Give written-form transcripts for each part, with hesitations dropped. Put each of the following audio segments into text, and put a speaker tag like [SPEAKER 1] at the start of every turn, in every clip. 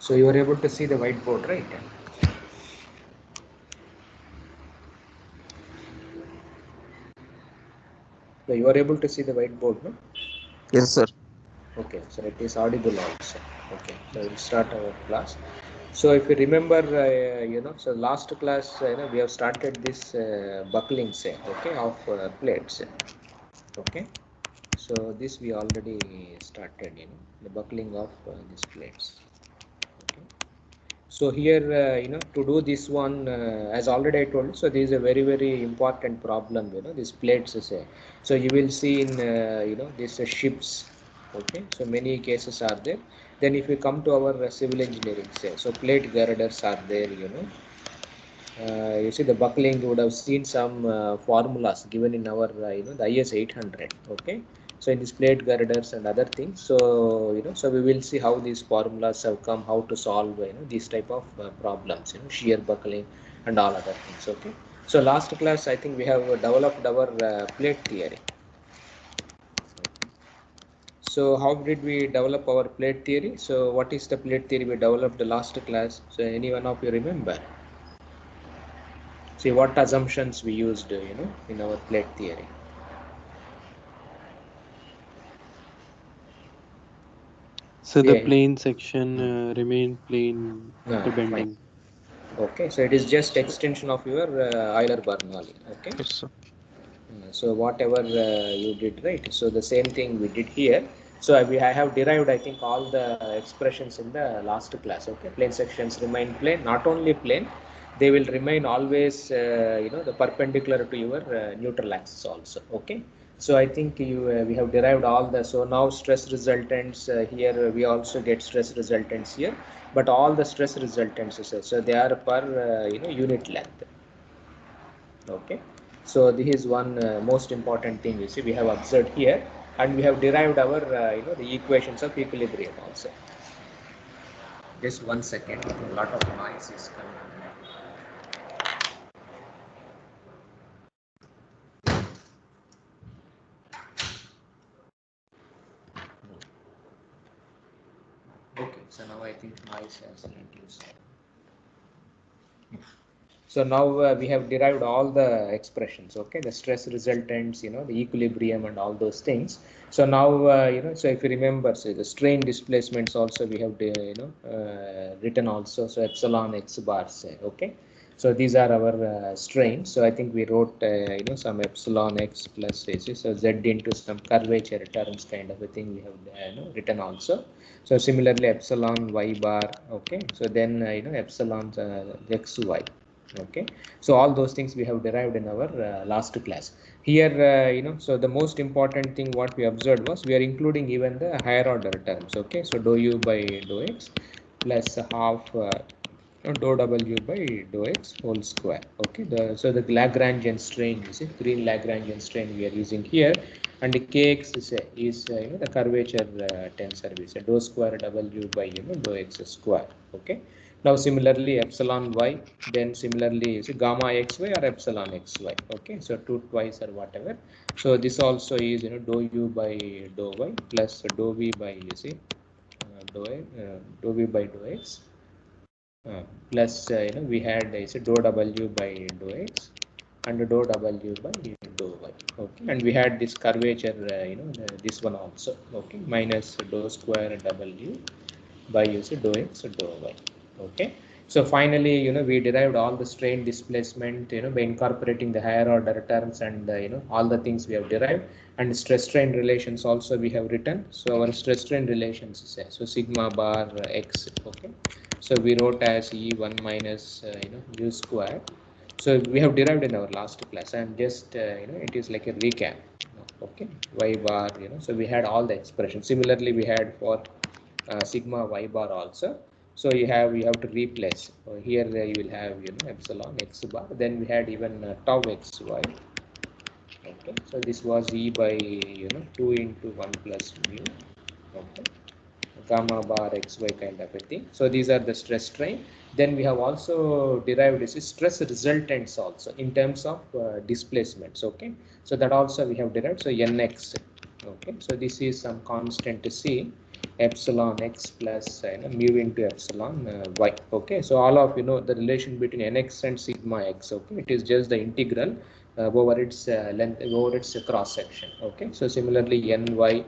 [SPEAKER 1] So you are able to see the whiteboard, right? So you are able to see the whiteboard, no?
[SPEAKER 2] Yes, sir.
[SPEAKER 1] Okay, so it is audible also. Okay, so we'll start our class. So if you remember, so last class, we have started this buckling set, okay, of plates. Okay, so this we already started, the buckling of these plates. Okay. So here, to do this one, as already I told you, so this is a very, very important problem, these plates, say. So you will see in, these ships, okay, so many cases are there. Then if we come to our civil engineering, say, so plate girders are there, you see the buckling, you would have seen some formulas given in our, the IS 800, okay. So in this plate girders and other things, so so we will see how these formulas have come, how to solve these type of problems, shear buckling and all other things. Okay. So last class, I think we have developed our plate theory. So how did we develop our plate theory? So what is the plate theory we developed the last class? So any one of you remember? See what assumptions we used, in our plate theory.
[SPEAKER 2] So the
[SPEAKER 1] Yeah.
[SPEAKER 2] plane section remain plane after
[SPEAKER 1] Fine.
[SPEAKER 2] bending.
[SPEAKER 1] Okay, so it is just
[SPEAKER 2] So,
[SPEAKER 1] extension of your Euler-Bernoulli. Okay.
[SPEAKER 2] yes, sir.
[SPEAKER 1] So whatever you did, right? So the same thing we did here. So I have derived, I think, all the expressions in the last class. Okay, plane sections remain plane. Not only plane, they will remain always, the perpendicular to your neutral axis also. Okay. So I think we have derived all the, so now stress resultants here, we also get stress resultants here, but all the stress resultants, so they are per unit length. Okay, so this is one most important thing, you see, we have observed here, and we have derived our the equations of equilibrium also. Just 1 second, a lot of noise is coming. Okay, so now I think noise has reduced. So now we have derived all the expressions, okay, the stress resultants, the equilibrium and all those things. So now, so if you remember, so the strain displacements also we have, written also. So epsilon x bar, say, okay. So these are our strains. So I think we wrote, some epsilon x plus, so z into some curvature terms kind of a thing we have, written also. So similarly, epsilon y bar, okay. So then, epsilon xy. Okay, so all those things we have derived in our last class. Here, so the most important thing what we observed was we are including even the higher order terms. Okay, so dou u by dou x plus half dou w by dou x whole square. Okay, so the Lagrangian strain, you see, green Lagrangian strain we are using here, and the kx is the curvature tensor, we say dou square w by dou x square. Okay. Now similarly epsilon y, then similarly you see gamma xy or epsilon xy. Okay, so 2 twice or whatever. So this also is dou u by dou y plus dou v by dou v by dou x plus we had dou w by dou x and dou w by dou y. Okay, and we had this curvature this one also. Okay, minus dou square w by dou x dou y. Okay, so finally we derived all the strain displacement by incorporating the higher order terms and all the things we have derived, and stress strain relations also we have written. So our stress strain relations is so sigma bar x. Okay, so we wrote as E1 minus u square. So we have derived in our last class, and just it is like a recap. Okay, y bar, so we had all the expressions. Similarly we had for sigma y bar also. So you have to replace. Here you will have epsilon x bar. Then we had even tau xy. Okay, so this was E by 2 into 1 plus mu. Okay, gamma bar xy kind of a thing. So these are the stress strain. Then we have also derived this stress resultants also in terms of displacements. Okay, so that also we have derived. So nx. Okay, so this is some constant C. epsilon x plus mu into epsilon y. Okay, so all of the relation between nx and sigma x. Okay, it is just the integral over its length, over its cross section. Okay, so similarly ny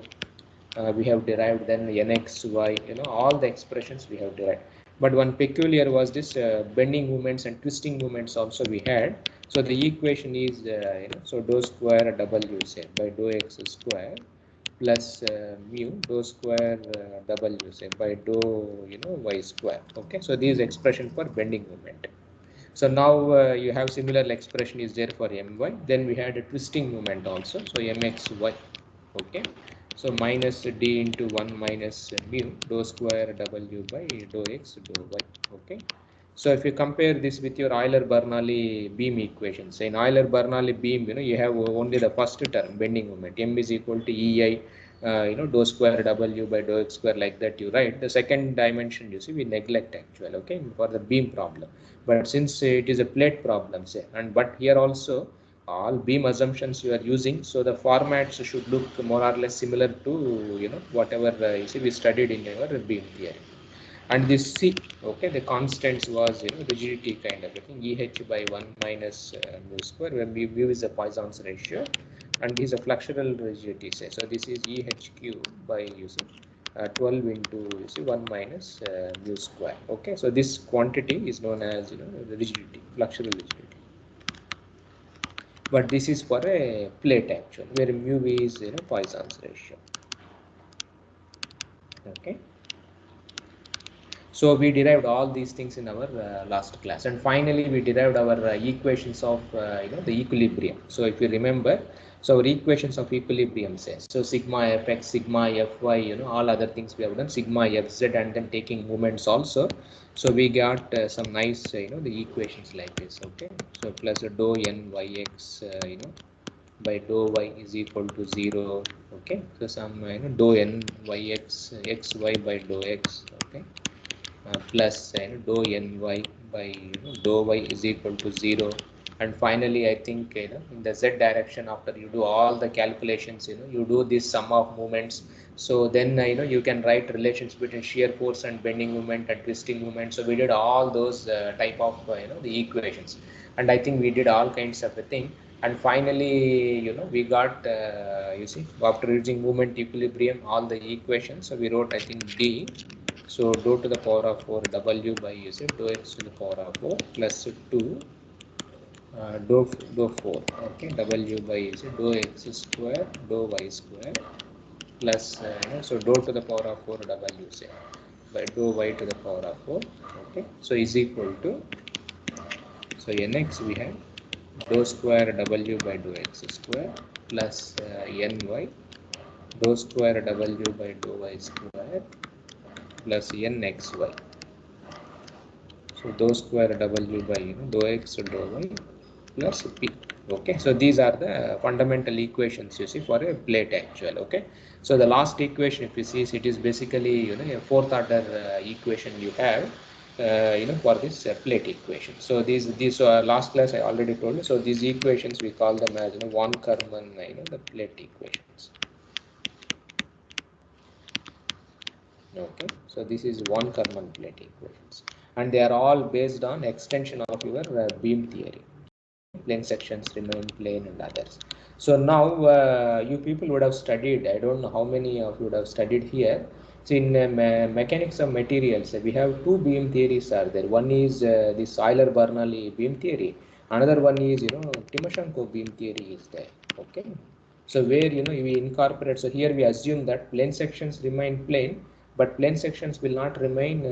[SPEAKER 1] we have derived, then nxy, all the expressions we have derived. But one peculiar was this bending moments and twisting moments also we had. So the equation is so dou square w say by dou x square plus mu dou square w say by dou y square. Okay, so this expression for bending moment. So now you have similar expression is there for my. Then we had a twisting moment also, so mxy. Okay, so minus d into 1 minus mu dou square w by dou x dou y. Okay, so if you compare this with your Euler-Bernoulli beam equations, in Euler-Bernoulli beam, you have only the first term, bending moment, m is equal to ei dou square w by dou x square, like that you write. The second dimension, you see, we neglect actually, okay, for the beam problem. But since it is a plate problem, say, and but here also all beam assumptions you are using, so the formats should look more or less similar to whatever you see we studied in our beam theory. And this c, okay, the constants was rigidity kind of a thing, eh by 1 minus mu square, where mu is a Poisson's ratio, and this is a fluxural rigidity, say. So this is ehq by 12 into 1 minus mu square. Okay, so this quantity is known as the rigidity, fluxural rigidity. But this is for a plate actually, where mu is Poisson's ratio. Okay, so we derived all these things in our last class, and finally we derived our equations of the equilibrium. So if you remember, so our equations of equilibrium says, so sigma fx, sigma fy, all other things we have done, sigma fz, and then taking moments also. So we got some nice the equations like this. Okay, so plus dou n yx by dou y is equal to 0. Okay, so some dou n yx xy by dou x. Okay, plus dou ny by dou y is equal to 0. And finally I think in the z direction, after you do all the calculations, you do this sum of moments, so then you can write relations between shear force and bending moment and twisting moment. So we did all those type of the equations, and I think we did all kinds of a thing. And finally we got you see, after using moment equilibrium all the equations, so we wrote I think d, so dou to the power of 4 w by dou x to the power of 4 plus 2 dou 4, okay, w by dou x square dou y square plus so dou to the power of 4 w say by dou y to the power of 4. Okay, so is equal to, so nx we have dou square w by dou x square plus ny dou square w by dou y square plus nxy. So dou square w by dou x dou y plus p. Okay, so these are the fundamental equations you see for a plate actual. Okay, so the last equation, if you see, it is basically a fourth order equation you have for this plate equation. So these last class I already told you. So these equations we call them as von Karman the plate equations. Okay, so this is von Karman plate equations, and they are all based on extension of your beam theory. Plane sections remain plane and others. So now you people would have studied, I don't know how many of you would have studied here. So in mechanics of materials, we have two beam theories are there. One is this Euler-Bernoulli beam theory. Another one is Timoshenko beam theory is there. Okay, so where we incorporate, so here we assume that plane sections remain plane, but plane sections will not remain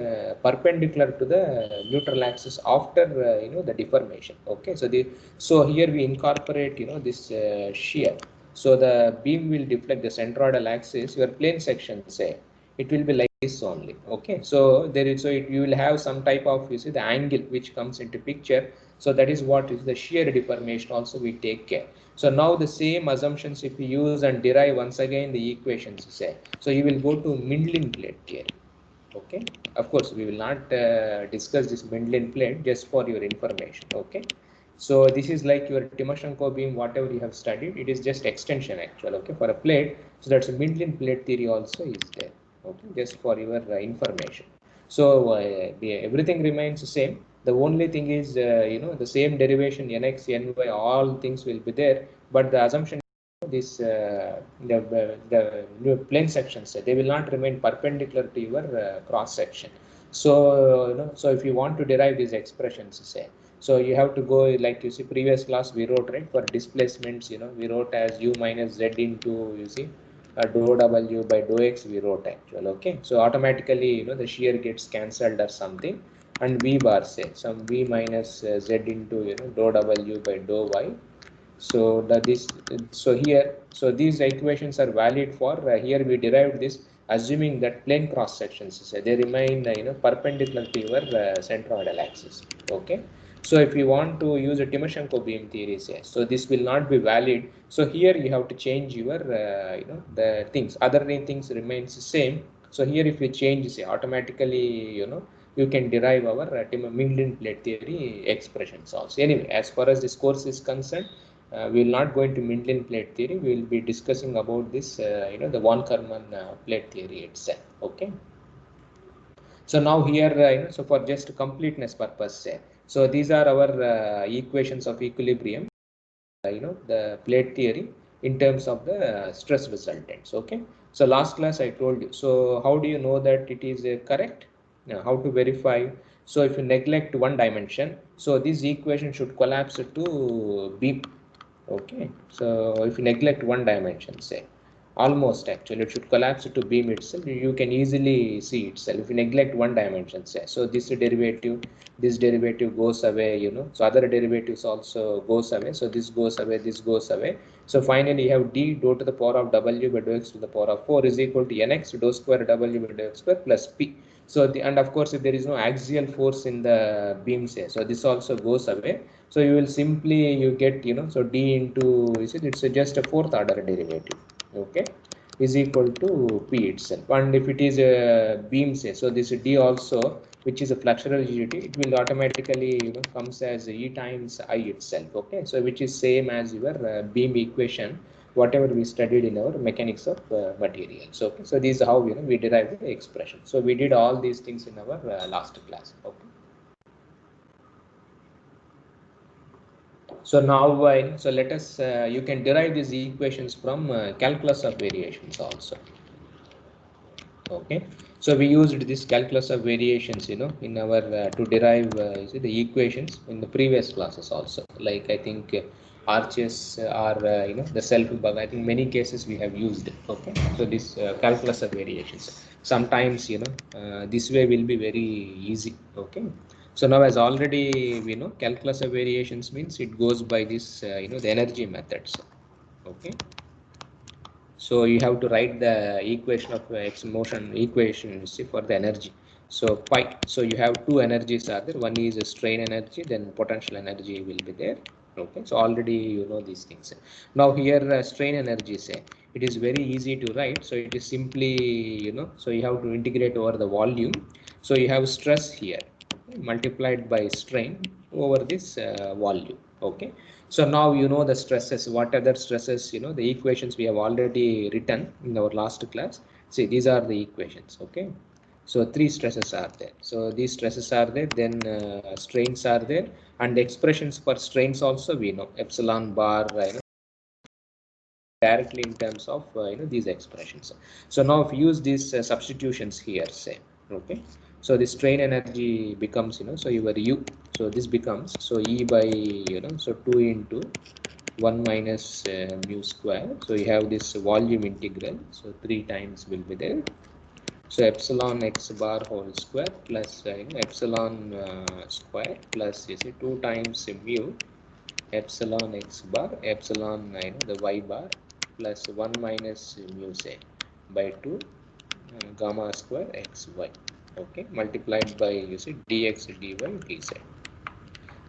[SPEAKER 1] perpendicular to the neutral axis after the deformation. Okay, so here we incorporate this shear, so the beam will deflect the centroidal axis, your plane section say it will be like this only. Okay, so there is, so you will have some type of, you see, the angle which comes into picture, so that is what is the shear deformation also we take care. So now the same assumptions if you use and derive once again the equations say, so you will go to Mindlin plate theory. Okay, of course we will not discuss this Mindlin plate, just for your information. Okay, so this is like your Timoshenko beam, whatever you have studied, it is just extension actual. Okay, for a plate, so that's a Mindlin plate theory also is there. Okay, just for your information. So everything remains the same. The only thing is, the same derivation nx, ny, all things will be there, but the assumption this the plane sections, they will not remain perpendicular to your cross section. So so if you want to derive these expressions, say, so you have to go, like you see previous class we wrote, right, for displacements, we wrote as u minus z into, you see, dou w by dou x we wrote actual. Okay, so automatically the shear gets cancelled or something, and v bar, say, some v minus z into dou w by dou y. So that this, so here, so these equations are valid for here we derived this assuming that plane cross sections, so they remain perpendicular to your centroidal axis. Okay, so if you want to use a Timoshenko beam theory, say, so this will not be valid. So here you have to change your the things, other things remains the same. So here if you change, say, automatically you can derive our Minkling plate theory expressions also. Anyway, as far as this course is concerned, we will not go into Minkling plate theory. We will be discussing about this, the von Karman plate theory itself. Okay. So now here, so for just completeness purpose, say, so these are our equations of equilibrium, the plate theory in terms of the stress resultants. Okay. So last class I told you. So how do you know that it is correct? How to verify? So if you neglect one dimension, so this equation should collapse to beam. Okay, so if you neglect one dimension, say, almost actually it should collapse to beam itself. You can easily see itself if you neglect one dimension, say. So this derivative goes away, so other derivatives also goes away. So this goes away, this goes away. So finally you have d dou to the power of w by dou x to the power of 4 is equal to nx dou square w by dou x square plus p. So and of course if there is no axial force in the beam, say, so this also goes away. So you will simply, you get, so d into, is it, it's just a fourth order derivative. Okay, is equal to p itself. And if it is a beam, say, so this d also, which is a flexural rigidity, it will automatically comes as e times I itself. Okay, so which is same as your beam equation, whatever we studied in our mechanics of materials. Okay, so this is how we derive the expression. So we did all these things in our last class. Okay. So now, so let us, you can derive these equations from calculus of variations also. Okay, so we used this calculus of variations, in our to derive the equations in the previous classes also. Like I think arches are, the self-bug. I think many cases we have used it. Okay, so this calculus of variations. Sometimes this way will be very easy. Okay. So now, as already we know, calculus of variations means it goes by this, the energy methods. Okay. So you have to write the equation of x motion equation, see, for the energy. So pi. So you have two energies are there. One is a strain energy, then potential energy will be there. Okay. So already you know these things. Now here strain energy, say, it is very easy to write. So it is simply, so you have to integrate over the volume. So you have stress here, okay, multiplied by strain over this volume. Okay. So now you know the stresses, what other stresses, the equations we have already written in our last class. See, these are the equations. Okay. So three stresses are there. So these stresses are there, then strains are there, and the expressions for strains also we know, epsilon bar, directly in terms of these expressions. So now if you use these substitutions here, say, okay, so the strain energy becomes, so your u, so this becomes, so e by, so 2 into 1 minus mu square. So you have this volume integral, so 3 times will be there. So epsilon x bar whole square plus epsilon square plus, you see, 2 times mu epsilon x bar, epsilon the y bar plus 1 minus mu, say, by 2 gamma square xy. Okay, multiplied by, you see, dx dy dz.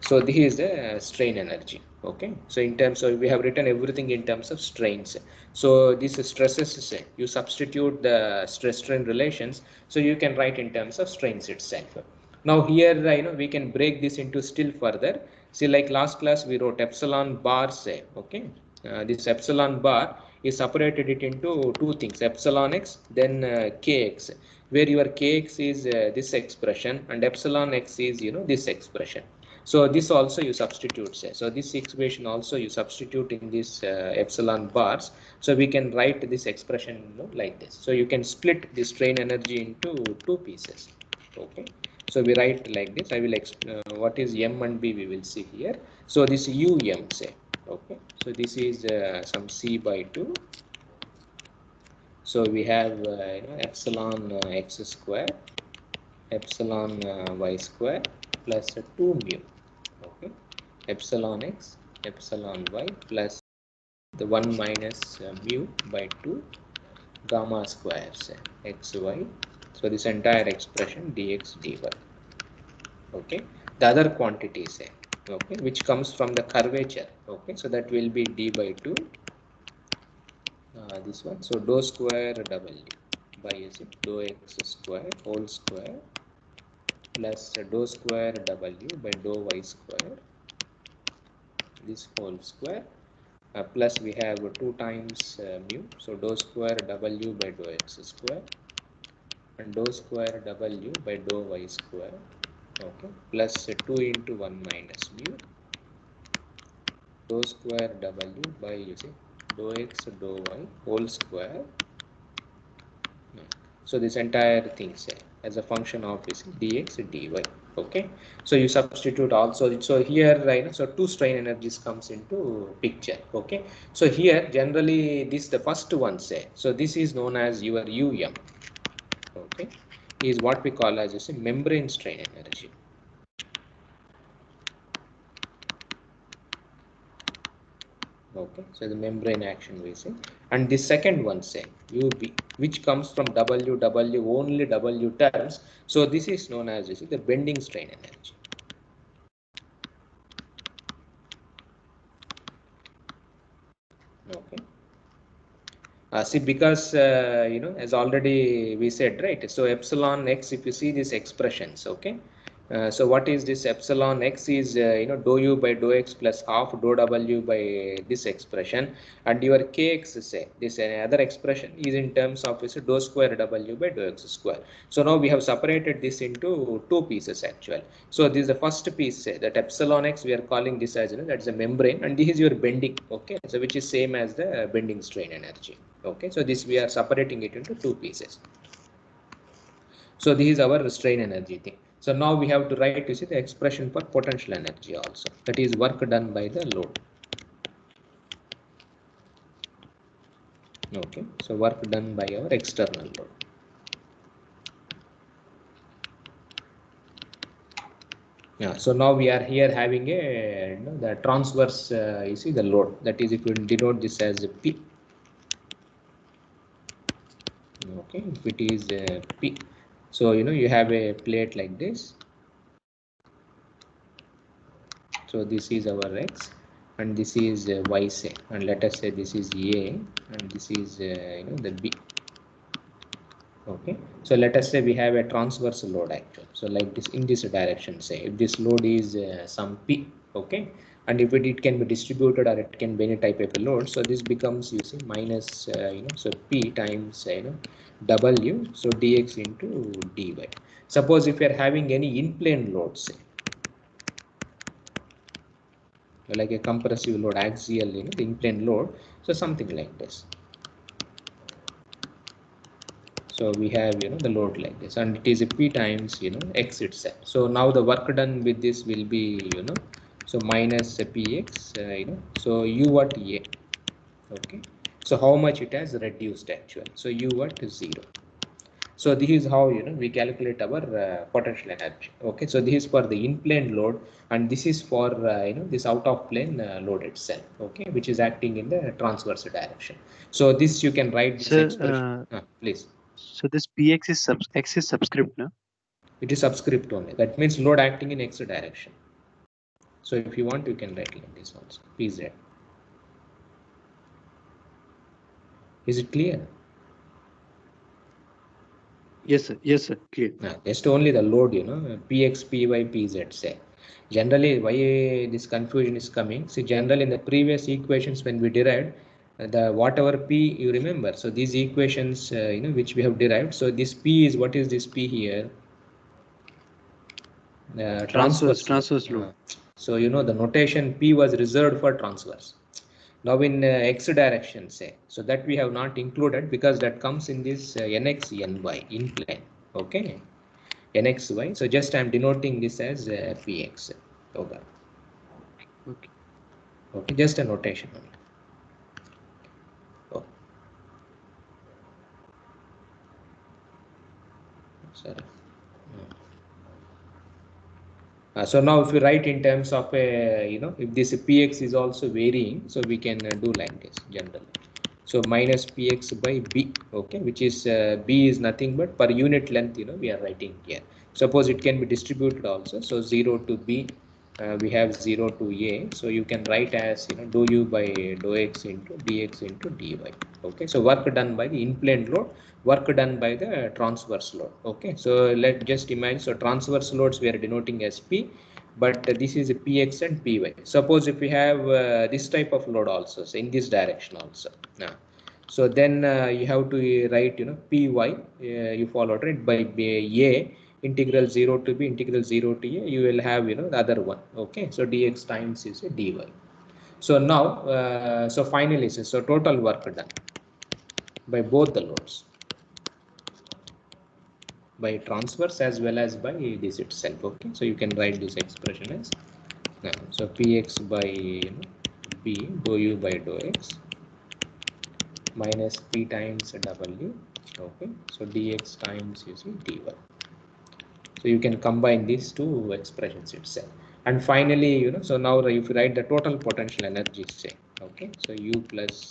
[SPEAKER 1] So this is the strain energy. Okay, so in terms of, we have written everything in terms of strains. So these stresses, say, you substitute the stress strain relations, so you can write in terms of strains itself. Now here we can break this into still further. See, like last class we wrote epsilon bar, say, okay, this epsilon bar is separated it into two things, epsilon x, then kx, where your kx is this expression and epsilon x is, you know, this expression. So this also you substitute, say. So this expression also you substitute in this epsilon bars. So we can write this expression, you know, like this. So you can split the strain energy into two pieces. Okay. So we write like this. I will what is m and b we will see here. So this um, say. Okay. So this is some c by 2. So we have you know, epsilon x square, epsilon y square plus 2 mu. Okay. Epsilon x, epsilon y plus the 1 minus mu by 2 gamma squares xy. So this entire expression dx dy. Okay. The other quantities, okay, which comes from the curvature. Okay. So that will be d by 2. This one. So dou square w by dou x square whole square plus dou square w by dou y square, this whole square, plus we have 2 times mu, so dou square w by dou x square and dou square w by dou y square, okay, plus 2 into 1 minus mu, dou square w by dou x dou y whole square. So this entire thing, say, as a function of this dx dy. Okay, so you substitute also. So here, right, so two strain energies comes into picture. Okay, so here generally this the first one, say, so this is known as your um. Okay, is what we call as a membrane strain energy. Okay, so the membrane action we say, and the second one, say, ub, which comes from ww, only w terms. So this is known as, you see, the bending strain energy. Okay. See, because you know, as already we said, right, so epsilon x, if you see these expressions, okay, so what is this epsilon x is you know, dou u by dou x plus half dou w by this expression, and your kx, say, this other expression is in terms of this dou square w by dou x square. So now we have separated this into two pieces actually. So this is the first piece, say, that epsilon x, we are calling this as, you know, that's a membrane, and this is your bending. Okay, so which is same as the bending strain energy. Okay, so this we are separating it into two pieces. So this is our strain energy thing. So now we have to write, you see, the expression for potential energy also. That is work done by the load. Okay, so work done by our external load. Yeah, so now we are here having a, you know, the transverse, you see, the load. That is, if you denote this as a P. Okay, if it is P, so you know, you have a plate like this. So this is our x, and this is y, say, and let us say this is a, and this is you know, the b. Okay, so let us say we have a transverse load actually. So like this, in this direction, say, if this load is some p, okay, and if it can be distributed or it can be any type of a load, so this becomes, you see, minus you know, so p times you know, w, so dx into dy. Suppose if you are having any in-plane load, say, like a compressive load, axial, you know, the in-plane load, so something like this. So we have, you know, the load like this, and it is a p times, you know, x itself. So now the work done with this will be, you know, so minus px, you know, so u at a. Okay, so how much it has reduced actually. So u at 0. So this is how, you know, we calculate our potential energy. Okay, so this is for the in-plane load, and this is for you know, this out-of-plane load itself. Okay, which is acting in the transverse direction. So this you can write this
[SPEAKER 2] Sir,
[SPEAKER 1] expression. Please.
[SPEAKER 2] so this px is x is subscript, no?
[SPEAKER 1] It is subscript only. That means load acting in x direction. So if you want, you can write like this also. Pz. Is it clear?
[SPEAKER 2] Yes, sir. Yes, sir. Clear.
[SPEAKER 1] Just only the load, you know, px, py, pz, say. Generally, why this confusion is coming? See, generally in the previous equations when we derived the whatever P you remember. So these equations, which we have derived. So this P is, what is this P here?
[SPEAKER 2] Transverse load.
[SPEAKER 1] So the notation P was reserved for transverse. Now in x direction, say, so that we have not included because that comes in this nx ny in plane. Okay, nxy. So just I am denoting this as px. Okay. Okay, just a notation only. Oh. Sorry. So now if we write in terms of if this px is also varying, so we can do like this generally. So minus px by b, okay, which is b is nothing but per unit length, we are writing here. Suppose it can be distributed also. So 0 to b, we have 0 to a. So you can write as dou u by dou x into dx into dy. Okay, so work done by the in-plane load, work done by the transverse load. Okay, so let's just imagine. So transverse loads we are denoting as p, but this is a px and py. Suppose if we have this type of load also, so in this direction also. Now, so then you have to write py, you followed it by a integral 0 to b integral 0 to a, you will have the other one. Okay, so dx times is a dy. So now so finally, so total work done by both the loads, by transverse as well as by this itself. Okay, so you can write this expression as so px by b dou u by dou x minus p times w. Okay, so dx times dy. So you can combine these two expressions itself. And finally, so now if you write the total potential energy, say, okay, so U plus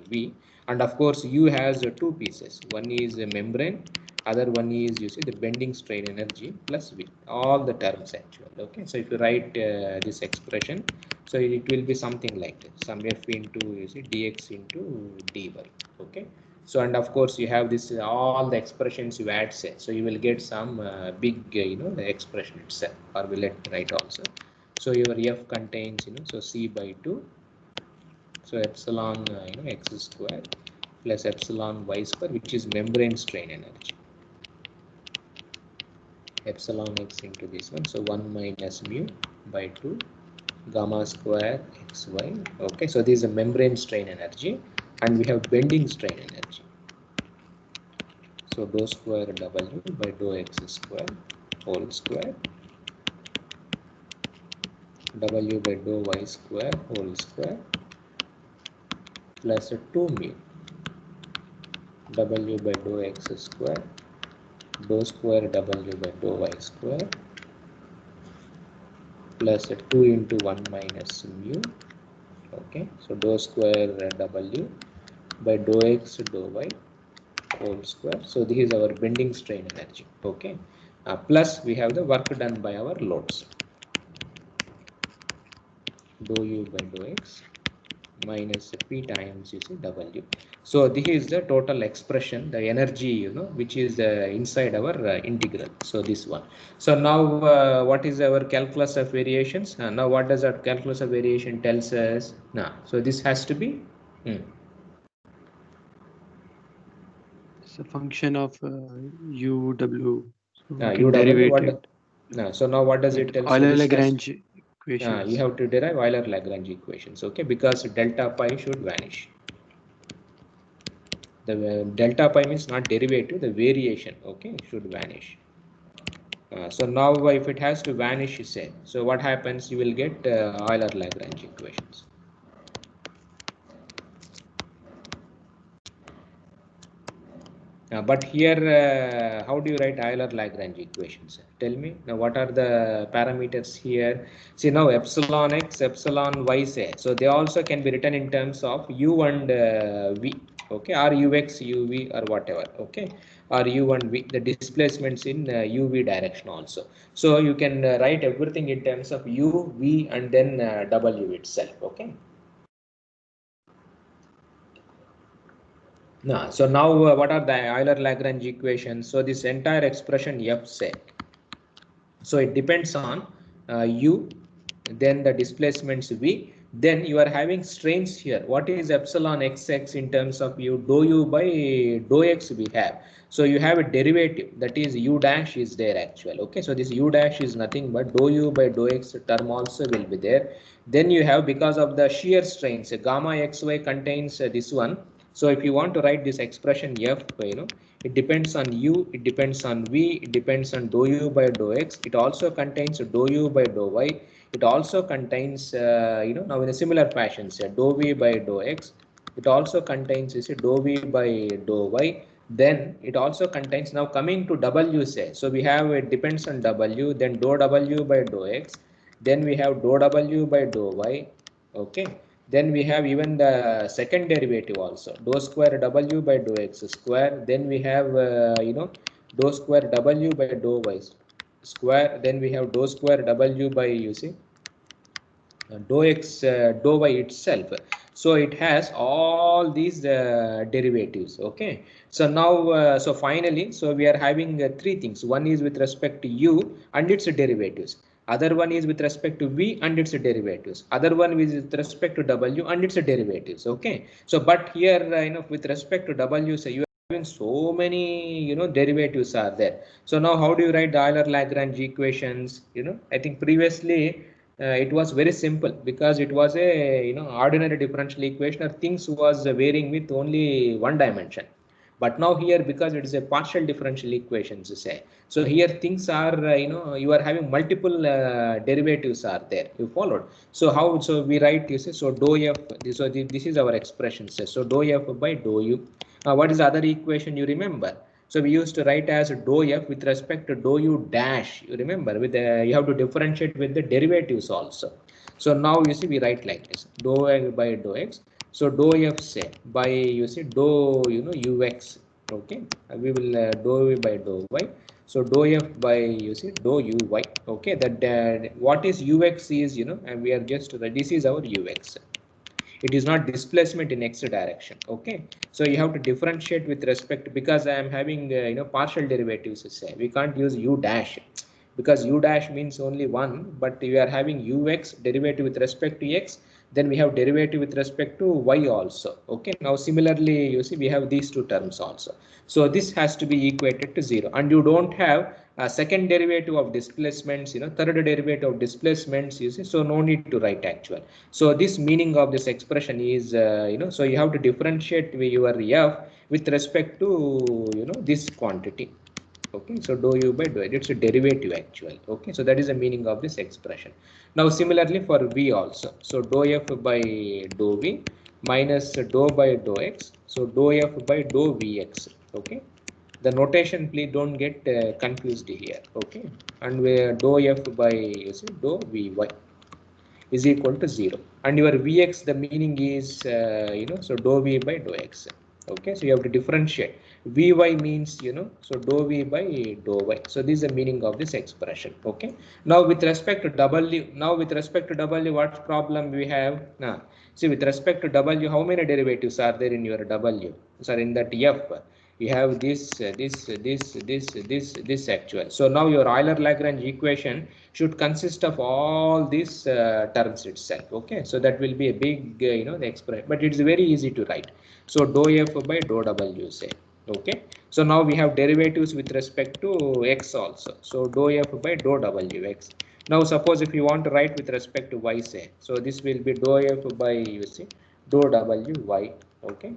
[SPEAKER 1] V, and of course U has two pieces. One is a membrane, other one is the bending strain energy plus V, all the terms actually. Okay, so if you write this expression, so it will be something like this, some F into dx into dy. Okay. So and of course you have this all the expressions you add, say, so you will get some big the expression itself, or will it write also. So your F contains so C by 2, so epsilon x square plus epsilon y square, which is membrane strain energy, epsilon x into this one, so 1 minus mu by 2 gamma square xy. Okay, so this is a membrane strain energy, and we have bending strain energy. So dou square w by dou x square whole square, w by dou y square whole square plus 2 mu w by dou x square dou square w by dou y square plus 2 into 1 minus mu. Okay, so dou square w by dou x dou y whole square. So this is our bending strain energy. Okay, plus we have the work done by our loads, dou u by dou x minus p times w. So this is the total expression, the energy which is inside our integral. So this one. So now what is our calculus of variations? Now what does our calculus of variation tells us? Now, so this has to be
[SPEAKER 2] It's a function of uw. So we
[SPEAKER 1] u
[SPEAKER 2] can
[SPEAKER 1] w.
[SPEAKER 2] derive it.
[SPEAKER 1] So now what does it tell?
[SPEAKER 2] Euler-Lagrange equations.
[SPEAKER 1] You have to derive Euler-Lagrange equations. Okay, because delta pi should vanish. The delta pi means not derivative, the variation. Okay, should vanish. So now if it has to vanish, say, so what happens? You will get Euler-Lagrange equations. But here, how do you write Euler-Lagrange equations? Tell me now. What are the parameters here? See now epsilon x, epsilon y, say. So they also can be written in terms of u and v. Okay, or ux, uv, or whatever. Okay, or u and v, the displacements in uv direction also. So you can write everything in terms of u, v, and then w itself. Okay. No, so now what are the Euler-Lagrange equations? So this entire expression f, say, so it depends on u, then the displacements v, then you are having strains here. What is epsilon xx in terms of u? Dou u by dou x we have. So you have a derivative, that is u dash is there actual. Okay, so this u dash is nothing but dou u by dou x term also will be there. Then you have, because of the shear strains, gamma xy contains this one. So if you want to write this expression f, it depends on u, it depends on v, it depends on dou u by dou x. It also contains dou u by dou y. It also contains, now in a similar fashion, say dou v by dou x. It also contains, you see, dou v by dou y. Then it also contains, now coming to w, say, so we have, it depends on w, then dou w by dou x. Then we have dou w by dou y. Okay. Then we have even the second derivative also, dou square w by dou x square. Then we have, dou square w by dou y square. Then we have dou square w by, you see, dou x dou y itself. So it has all these derivatives. Okay, so now so finally, so we are having three things. One is with respect to u and its derivatives. Other one is with respect to v and its derivatives. Other one is with respect to w and its derivatives. Okay, so but here, with respect to w, so you are having so many, derivatives are there. So now how do you write the Euler-Lagrange equations? I think previously it was very simple, because it was a, ordinary differential equation, or things was varying with only one dimension. But now here, because it is a partial differential equations, say, so here things are, you are having multiple derivatives are there. You followed? So how? So we write, you say, so dou f. So this is our expression. Say, so dou f by dou u. What is the other equation you remember? So we used to write as dou f with respect to dou u dash. You remember, with you have to differentiate with the derivatives also. So now you see we write like this: dou f by dou x. So dou f, say, by, you see, dou, ux. Okay, we will dou v by dou y. So dou f by, you see, dou uy. Okay, that what is ux is, and we are just, this is our ux. It is not displacement in x direction. Okay, so you have to differentiate with respect, because I am having partial derivatives, say, we can't use u dash, because u dash means only one, but we are having ux derivative with respect to x, then we have derivative with respect to y also. Okay, now similarly, you see, we have these two terms also. So this has to be equated to 0, and you don't have a second derivative of displacements, third derivative of displacements, you see, so no need to write actual. So this meaning of this expression is, so you have to differentiate your f with respect to, this quantity. Okay, so dou u by dou y, it's a derivative actual. Okay, so that is the meaning of this expression. Now similarly for v also, so dou f by dou v minus dou by dou x, so dou f by dou vx. Okay, the notation, please don't get confused here. Okay, and where dou f by, you see, dou vy is equal to 0, and your vx, the meaning is, so dou v by dou x. Okay, so you have to differentiate. Vy means, so dou v by dou y. So this is the meaning of this expression. Okay, now with respect to w, what problem we have now? See, with respect to w, how many derivatives are there in your w? Sorry, in that f, you have this actual. So now your Euler-Lagrange equation should consist of all these terms itself. Okay, so that will be a big, the expression, but it's very easy to write. So dou f by dou w, say. Okay, so now we have derivatives with respect to x also. So dou f by dou w x. Now suppose if you want to write with respect to y, say, so this will be dou f by, you see, dou w y. Okay,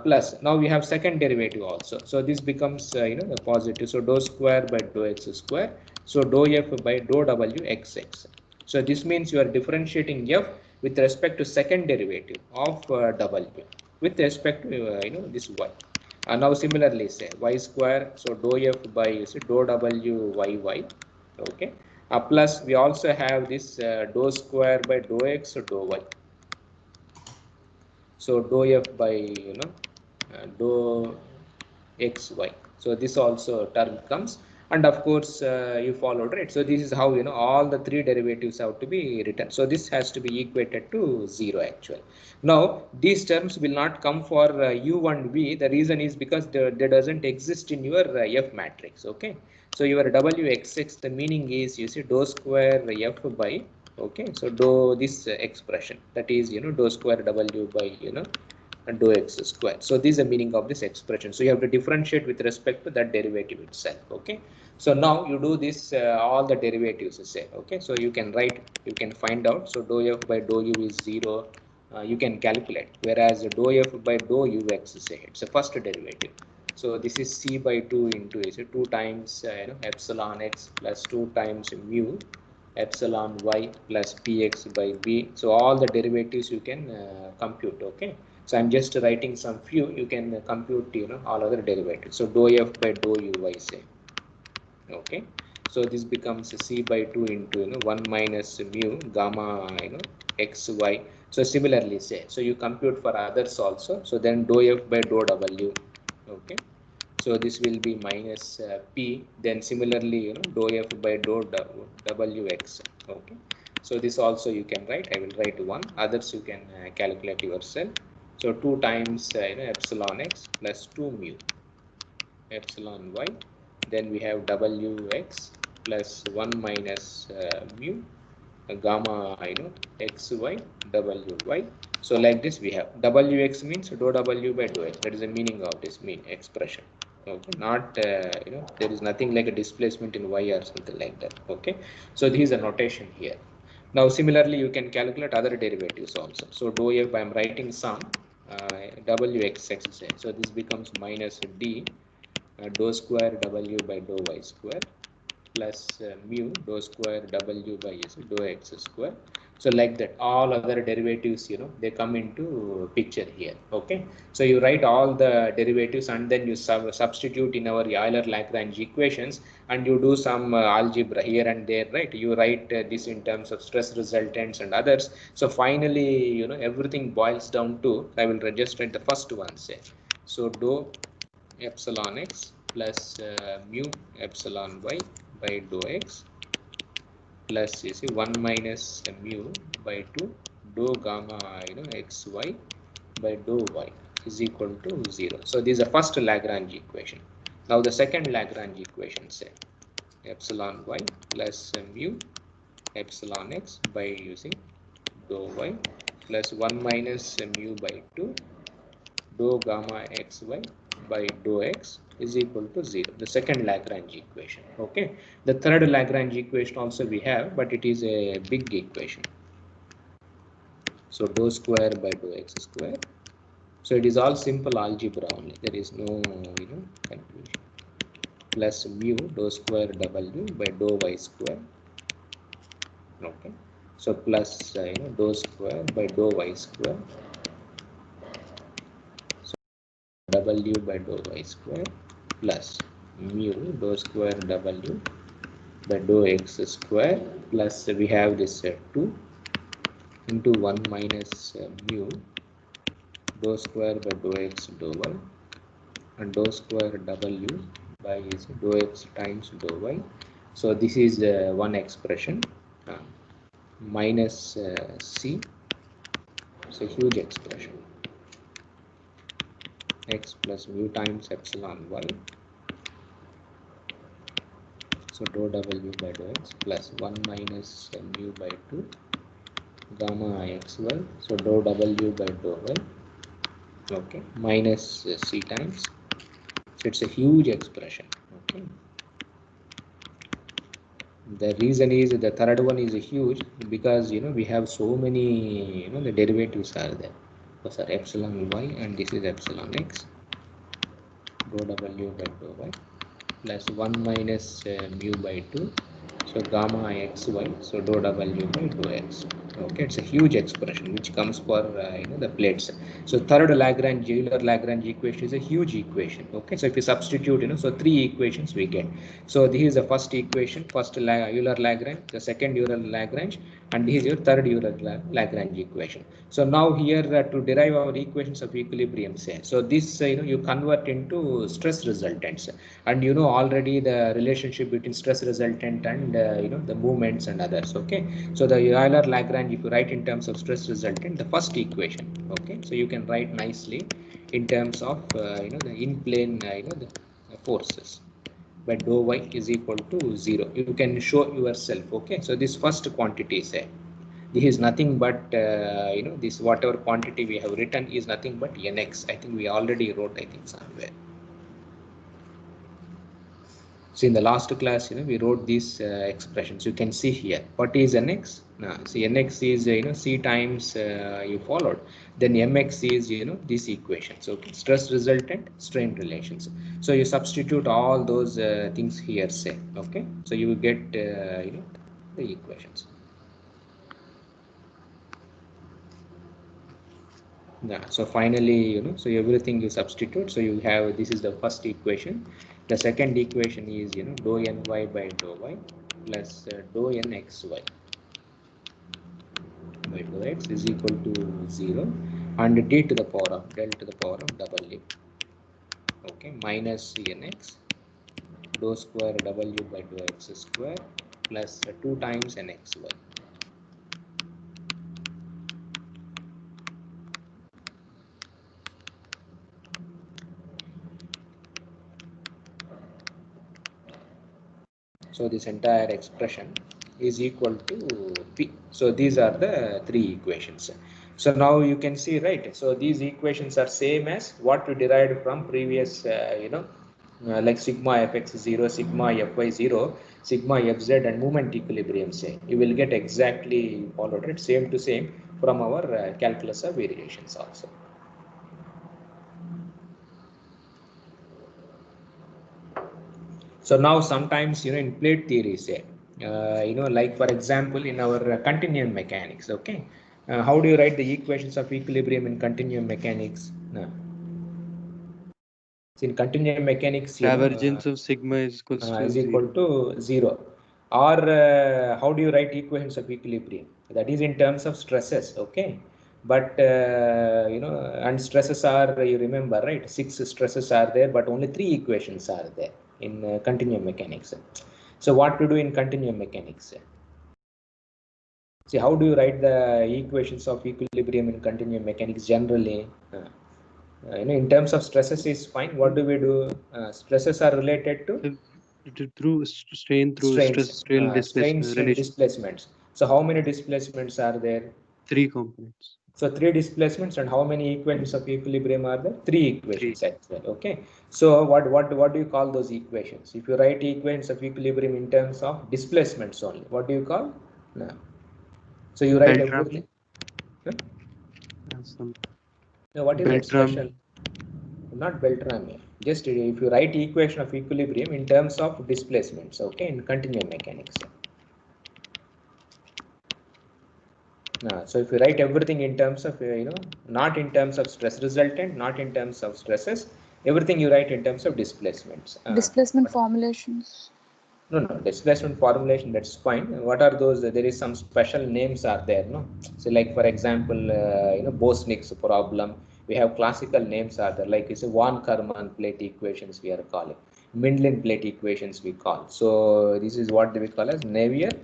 [SPEAKER 1] plus now we have second derivative also. So this becomes, the positive. So dou square by dou x square. So dou f by dou w xx. So this means you are differentiating f with respect to second derivative of w with respect to, this y. Now similarly, say y square. So dou f by, you see, dou w y. Okay, plus we also have this dou square by dou x dou y. So dou f by, dou xy. So this also term comes, and of course you followed, right? So this is how, you know, all the three derivatives have to be written. So this has to be equated to 0 actually. Now these terms will not come for u and v. The reason is because they doesn't exist in your f matrix. Okay, so your wxx, the meaning is, you see, dou square f by, okay, so dou this expression, that is, you know, dou square w by, you know, and dou x square. So this is the meaning of this expression. So you have to differentiate with respect to that derivative itself. Okay, so now you do this all the derivatives, say. Okay, so you can write, you can find out. So dou f by dou u is 0. You can calculate, whereas dou f by dou ux, say, it's a first derivative. So this is c by 2 into, is 2 times you know, epsilon x plus 2 times mu epsilon y plus px by b. So all the derivatives you can compute. Okay, so I'm just writing some few. You can compute, you know, all other derivatives. So dou f by dou uy, say. Okay, so this becomes c by 2 into, you know, 1 minus mu gamma, you know, xy. So similarly, say, so you compute for others also. So then dou f by dou w. Okay, so this will be minus p. Then similarly, you know, dou f by dou wx. Okay, so this also you can write. I will write 1. Others you can calculate yourself. So 2 times you know, epsilon x plus 2 mu epsilon y. Then we have wx plus 1 minus mu gamma, you know, xy wy. So like this we have wx means dou w by dou x. That is the meaning of this expression. Okay, not you know, there is nothing like a displacement in y or something like that. Okay, so this is a notation here. Now similarly you can calculate other derivatives also. So dou f, I am writing some wxx, say. So this becomes minus d dou square w by dou y square plus mu dou square w by dou x square. So like that, all other derivatives, you know, they come into picture here. Okay, so you write all the derivatives and then you substitute in our Euler-Lagrange equations, and you do some algebra here and there, right? You write this in terms of stress resultants and others. So finally, you know, everything boils down to, I will just write the first one, say. So dou epsilon x plus mu epsilon y by dou x plus, you see, 1 minus mu by 2 dou gamma, you know, xy by dou y is equal to 0. So this is the first Lagrange equation. Now the second Lagrange equation, say, epsilon y plus mu epsilon x by using dou y plus 1 minus mu by 2 dou gamma xy by dou x is equal to 0. The second Lagrange equation. Okay, the third Lagrange equation also we have, but it is a big equation. So dou square by dou x square. So it is all simple algebra only. There is no, you know, confusion. Plus mu dou square w by dou y square. Okay, so plus you know, dou square by dou y square. W by dou y square plus mu dou square w by dou x square plus we have this 2 into 1 minus mu dou square by dou x dou y and dou square w by dou x times dou y. So this is one expression minus c. It's a huge expression. X plus mu times epsilon y. So dou w by dou x plus 1 minus mu by 2 gamma xy. So dou w by dou y. Okay, minus c times. So it's a huge expression. Okay. The reason is the third one is huge because, you know, we have so many, you know, the derivatives are there. Those are epsilon y and this is epsilon x. Dou w by dou y plus 1 minus mu by 2. So gamma xy. So dou w by dou x. Okay, it's a huge expression which comes for you know, the plates. So third Lagrange, Euler-Lagrange equation is a huge equation. Okay, so if you substitute, you know, so 3 equations we get. So this is the first equation, first Euler-Lagrange, the second Euler-Lagrange, and this is your third Euler Lagrange equation. So now here to derive our equations of equilibrium, say, so this you convert into stress resultants, and you know already the relationship between stress resultant and the movements and others. Okay, so the Euler Lagrange, if you write in terms of stress resultant, the first equation. Okay, so you can write nicely in terms of the in plane the forces by dou y is equal to 0. You can show yourself. Okay, so this first quantity, say, this is nothing but this whatever quantity we have written is nothing but nx. I think we already wrote, I think, somewhere. So in the last class, we wrote these expressions. You can see here. What is nx? Now, see, nx is c times you followed. Then mx is these equations. Okay, stress resultant, strain relations. So you substitute all those things here. Say, okay. So you will get the equations. Yeah. So finally, so everything you substitute. So you have, this is the first equation. The second equation is dou ny by dou y plus dou nxy by dou x is equal to 0, and d to the power of del to the power of w. Okay, minus nx dou square w by dou x square plus 2 times nxy. So this entire expression is equal to P. So these are the three equations. So now you can see, right? So these equations are same as what we derived from previous, like sigma fx0, sigma fy0, sigma fz, and moment equilibrium. Say you will get exactly followed it same to same from our calculus of variations also. So now sometimes in plate theory, say like for example in our continuum mechanics. Okay, how do you write the equations of equilibrium in continuum mechanics? So in continuum mechanics,
[SPEAKER 2] divergence of sigma is
[SPEAKER 1] equal to 0. Or how do you write equations of equilibrium? That is in terms of stresses. Okay, but and stresses are, you remember, right? 6 stresses are there, but only 3 equations are there in continuum mechanics. So what to do in continuum mechanics? See, how do you write the equations of equilibrium in continuum mechanics generally? In terms of stresses is fine. What do we do? Stresses are related to
[SPEAKER 2] through strain, through
[SPEAKER 1] strains,
[SPEAKER 2] strain displacement relation.
[SPEAKER 1] Displacements. So how many displacements are there?
[SPEAKER 2] 3 components.
[SPEAKER 1] So 3 displacements, and how many equations of equilibrium are there? 3 equations as well. Okay. So what do you call those equations? If you write equations of equilibrium in terms of displacements only, what do you call? No. So you write everything. No, what is that special? Not Beltrami. Just if you write equation of equilibrium in terms of displacements, okay, in continuum mechanics. So if you write everything in terms of not in terms of stress resultant, not in terms of stresses, everything you write in terms of displacements.
[SPEAKER 3] Displacement formulations.
[SPEAKER 1] No, displacement formulation, that's fine. What are those? There is some special names are there, no? So like for example, Bosnick's problem. We have classical names are there, like it's a von Karman plate equations we are calling, Mindlin plate equations we call. So this is what we call as Navier-Stokes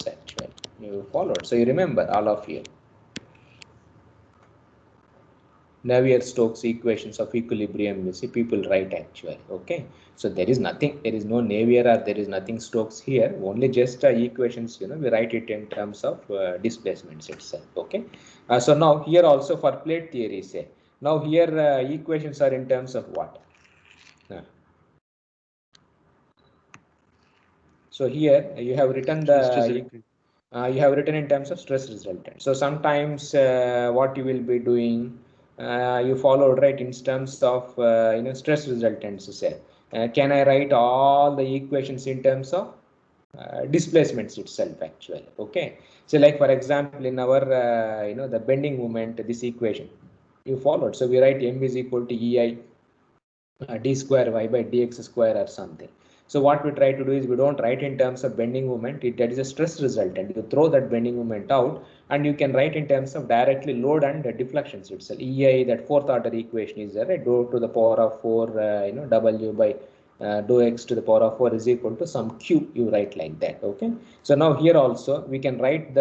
[SPEAKER 1] actually. You followed, so you remember all of you. Navier-Stokes equations of equilibrium, you see people write actually. Okay, so there is nothing, there is no Navier or there is nothing Stokes here, only just equations, we write it in terms of displacements itself. Okay, so now here also for plate theory, say, now here equations are in terms of what? So here you have written the you have written in terms of stress resultant. So sometimes what you will be doing, you follow right in terms of stress resultants. Say, can I write all the equations in terms of displacements itself actually? Okay, so like for example in our the bending moment, this equation you followed. So we write m is equal to ei d square y by dx square or something. So what we try to do is we don't write in terms of bending moment. That is a stress resultant. You throw that bending moment out, and you can write in terms of directly load and deflections itself. EI, that fourth order equation is there, right? Dou to the power of 4, W by dou x to the power of 4 is equal to some q. You write like that. Okay. So now here also we can write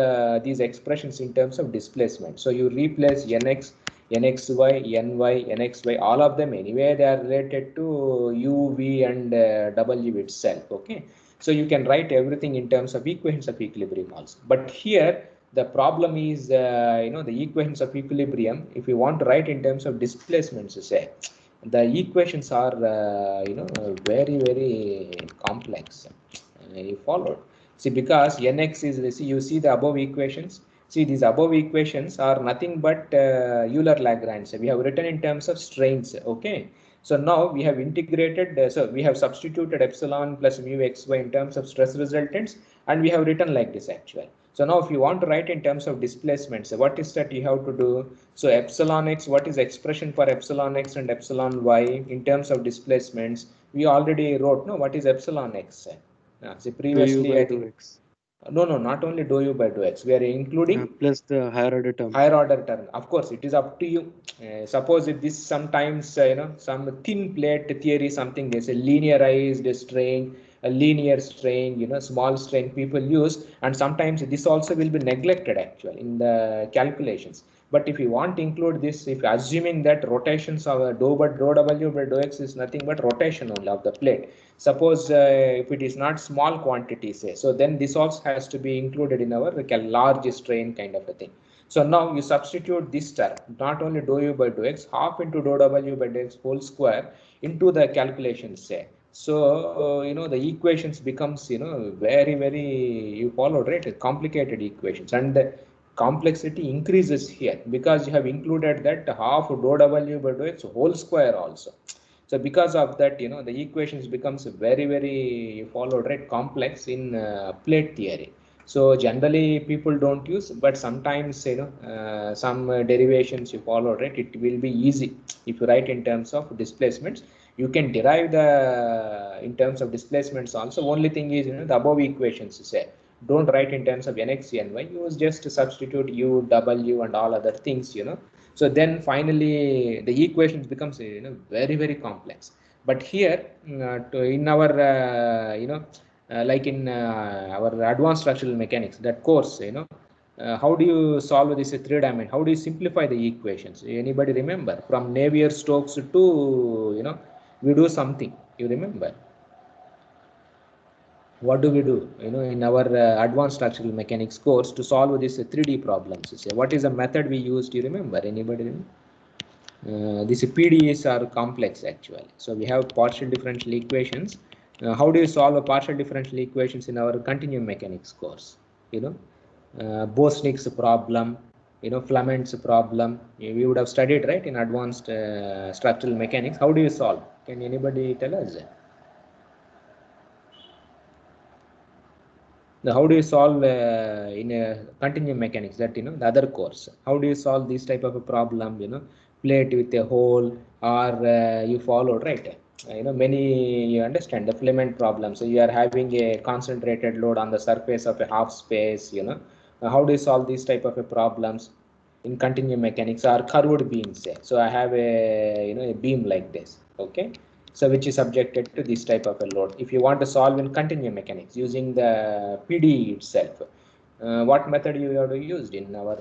[SPEAKER 1] these expressions in terms of displacement. So you replace nx, nxy, ny, nxy, all of them anyway they are related to u, v, and w itself. Okay, so you can write everything in terms of equations of equilibrium also. But here the problem is the equations of equilibrium, if you want to write in terms of displacements, say the equations are very complex. You followed. See, because nx is, see, you see the above equations. See, these above equations are nothing but Euler-Lagrange. We have written in terms of strains. Okay. So now we have integrated, so we have substituted epsilon plus mu xy in terms of stress resultants, and we have written like this actually. So now if you want to write in terms of displacements, what is that you have to do? So epsilon x, what is expression for epsilon x and epsilon y in terms of displacements? We already wrote, no, what is epsilon x? See, previously I think,
[SPEAKER 2] x.
[SPEAKER 1] no, not only dou u by dou x, we are including
[SPEAKER 2] plus the higher order term.
[SPEAKER 1] Higher order term. Of course, it is up to you. Suppose if this sometimes, some thin plate theory, something, there's a linearized strain, a linear strain, small strain people use, and sometimes this also will be neglected actually in the calculations. But if you want to include this, if assuming that rotations of dou w by dou x is nothing but rotation only of the plate. Suppose if it is not small quantities, so then this also has to be included in our large strain kind of a thing. So now you substitute this term, not only dou u by dou x, half into dou w by dou x whole square into the calculations, say. So the equations becomes very, you follow, right, complicated equations, and the complexity increases here because you have included that half dou w by dou x whole square also. So because of that, the equations becomes very, you followed, right, complex in plate theory. So generally people don't use, but sometimes some derivations you follow, right, it will be easy if you write in terms of displacements. You can derive the in terms of displacements also. Only thing is the above equations, say, don't write in terms of nx, ny. Use just substitute u, w, and all other things. So then finally the equations becomes very complex. But here in our like in our advanced structural mechanics, that course, how do you solve this 3-dimension? How do you simplify the equations? Anybody remember? From Navier-Stokes to we do something. You remember? What do we do? In our advanced structural mechanics course to solve this 3D problems. What is the method we used? Do you remember? Anybody remember? These PDEs are complex actually. So we have partial differential equations. How do you solve a partial differential equations in our continuum mechanics course? Bosnick's problem, Flament's problem. We would have studied, right, in advanced structural mechanics. How do you solve? Can anybody tell us? How do you solve in a continuum mechanics, that the other course? How do you solve this type of a problem? Plate with a hole, or you followed, right? Many, you understand the filament problem. So you are having a concentrated load on the surface of a half space. How do you solve these type of a problems in continuum mechanics, or curved beams? So I have a a beam like this. Okay. So which is subjected to this type of a load. If you want to solve in continuum mechanics using the PDE itself, what method you have used in our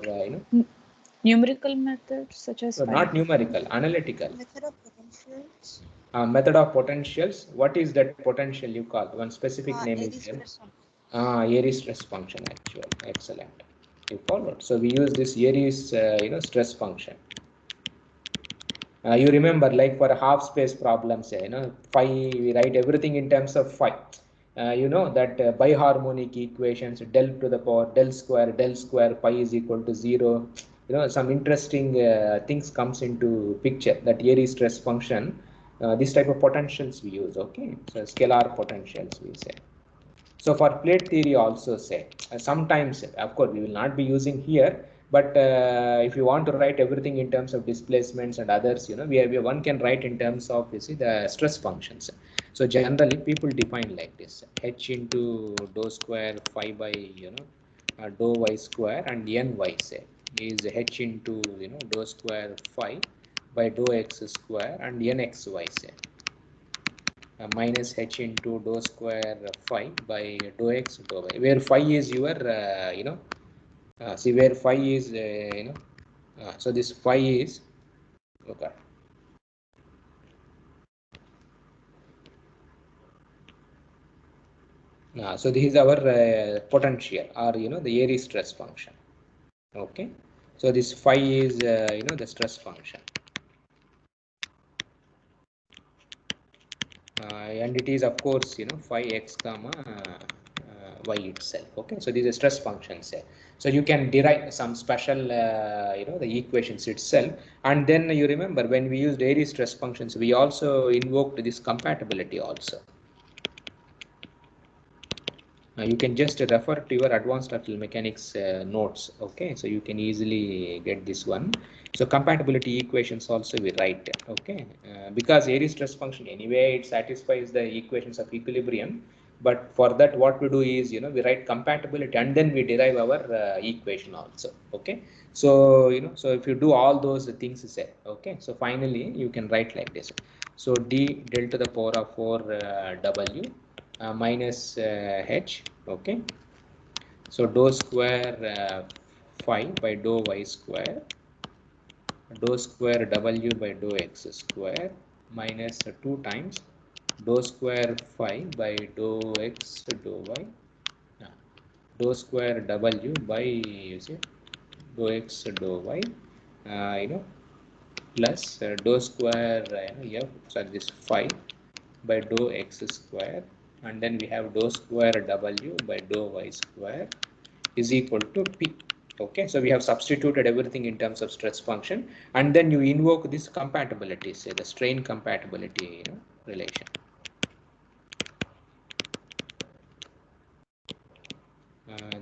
[SPEAKER 3] Numerical methods such as
[SPEAKER 1] so not numerical, analytical.
[SPEAKER 4] Method of potentials.
[SPEAKER 1] Method of potentials. What is that potential you call? One specific name
[SPEAKER 4] Airy
[SPEAKER 1] is there.
[SPEAKER 4] stress function.
[SPEAKER 1] Airy stress function actually. Excellent. You followed. So we use this Airy's stress function. You remember, like for half space problems, phi, we write everything in terms of phi. That biharmonic equations, del to the power del square pi is equal to 0. Some interesting things comes into picture, that Airy stress function. This type of potentials we use. Okay, so scalar potentials we say. So for plate theory also, say, sometimes, of course, we will not be using here, but if you want to write everything in terms of displacements and others, one can write in terms of, the stress functions. So generally people define like this: h into dou square phi by dou y square, and ny say is h into dou square phi by dou x square and nxy say minus h into dou square phi by dou x dou y, where phi is your see where phi is so this phi is okay. So this is our potential, or the Airy stress function. Okay, so this phi is the stress function, and it is of course phi x comma y itself. Okay, so these are stress functions. So you can derive some special the equations itself, and then you remember when we used Airy stress functions, we also invoked this compatibility also. You can just refer to your advanced structural mechanics notes. Okay, so you can easily get this one. So compatibility equations also we write. Okay, because Airy stress function anyway it satisfies the equations of equilibrium, but for that what we do is we write compatibility and then we derive our equation also. Okay, so so if you do all those things say, okay, so finally you can write like this: so d del to the power of 4 w minus h. Okay, so dou square phi by dou y square, dou square w by dou x square minus 2 times dou square phi by dou x dou y, dou square w by dou x dou y plus dou square sorry this phi by dou x square, and then we have dou square w by dou y square is equal to p. Okay, so we have substituted everything in terms of stress function, and then you invoke this compatibility, say the strain compatibility relation.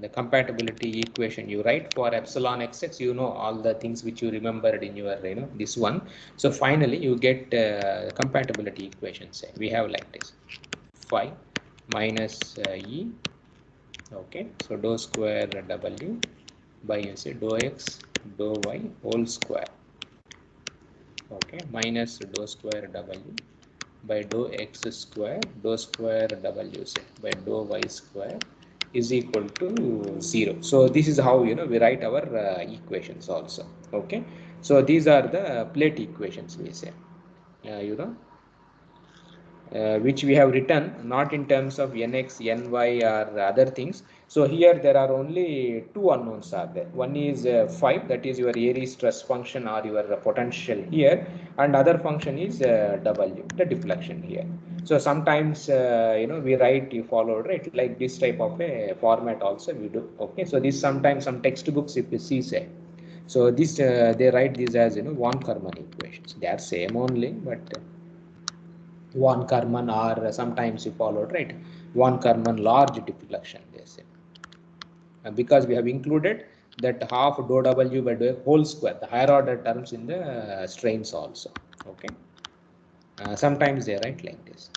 [SPEAKER 1] The compatibility equation you write for epsilon xx, all the things which you remembered in your this one. So finally you get compatibility equation. Say we have like this: phi minus e. Okay, so dou square w by dou x dou y whole square. Okay, minus dou square w by dou x square dou square w say by dou y square is equal to 0. So this is how we write our equations also. Okay, so these are the plate equations we say which we have written not in terms of nx, ny or other things. So here there are only two unknowns are there. One is phi, that is your Airy stress function or your potential here, and other function is w, the deflection here. So sometimes we write, you follow right like this type of a format also we do. Okay, so this sometimes some textbooks if you see say, so this they write these as von Karman equations. They are same only, but von Karman, or sometimes you followed right von Karman large deflection they say, because we have included that half dou w by dou whole square, the higher order terms in the strains also. Okay, sometimes they write like this.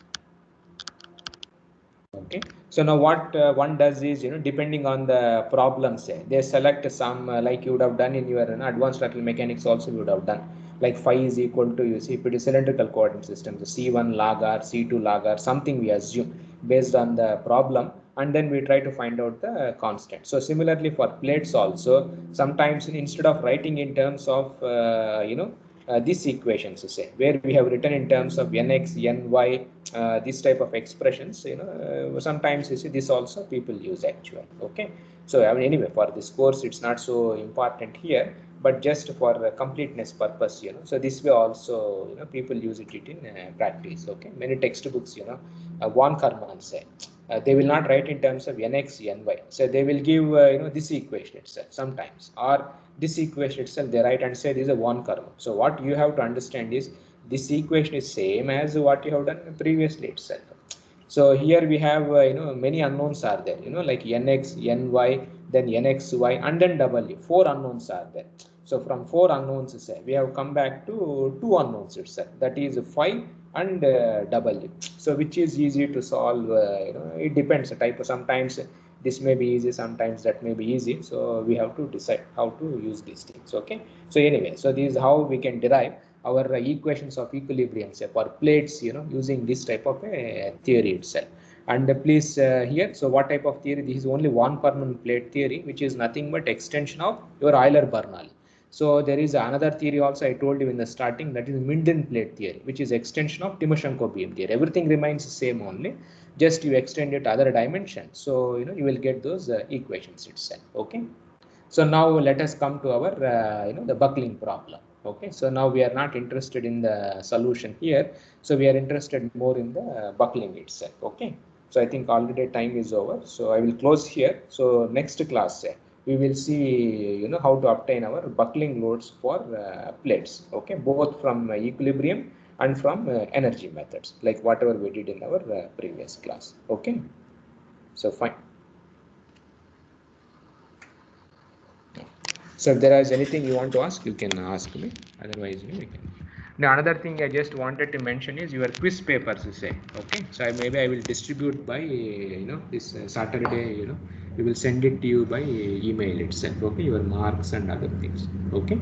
[SPEAKER 1] Okay, so now what one does is depending on the problem say they select some like you would have done in your advanced structural mechanics also you would have done, like phi is equal to if it is cylindrical coordinate system, the c1 log r, c2 log r, something we assume based on the problem, and then we try to find out the constant. So similarly for plates also, sometimes instead of writing in terms of these equations say where we have written in terms of nx, ny, this type of expressions sometimes you see this also people use actually. Okay, so I mean anyway for this course it's not so important here, but just for completeness purpose so this way also people use it in practice. Okay, many textbooks von Karman say they will not write in terms of nx, ny, so they will give this equation itself sometimes, or this equation itself they write and say this is a von Karman. So what you have to understand is this equation is same as what you have done previously itself. So here we have many unknowns are there like nx, ny, then nxy, and then w, four unknowns are there. So from 4 unknowns, say, we have come back to 2 unknowns itself. That is 5 and W. So which is easy to solve? It depends. Sometimes this may be easy, sometimes that may be easy. So we have to decide how to use these things. Okay. So anyway, so this is how we can derive our equations of equilibrium, say, for plates, using this type of a theory itself. And please here, so what type of theory? This is only one permanent plate theory, which is nothing but extension of your Euler-Bernoulli. So there is another theory also I told you in the starting, that is Minden plate theory, which is extension of Timoshenko beam theory. Everything remains the same only, just you extend it other dimensions. So you will get those equations itself. Okay. So now let us come to our the buckling problem. Okay. So now we are not interested in the solution here. So we are interested more in the buckling itself. Okay. So I think already time is over. So I will close here. So next class, we will see how to obtain our buckling loads for plates. Okay, both from equilibrium and from energy methods, like whatever we did in our previous class. Okay, so fine. So if there is anything you want to ask, you can ask me. Otherwise, we can. Now another thing I just wanted to mention is your quiz papers, you say. Okay, so maybe I will distribute by this Saturday. We will send it to you by email itself. Okay, your marks and other things. Okay.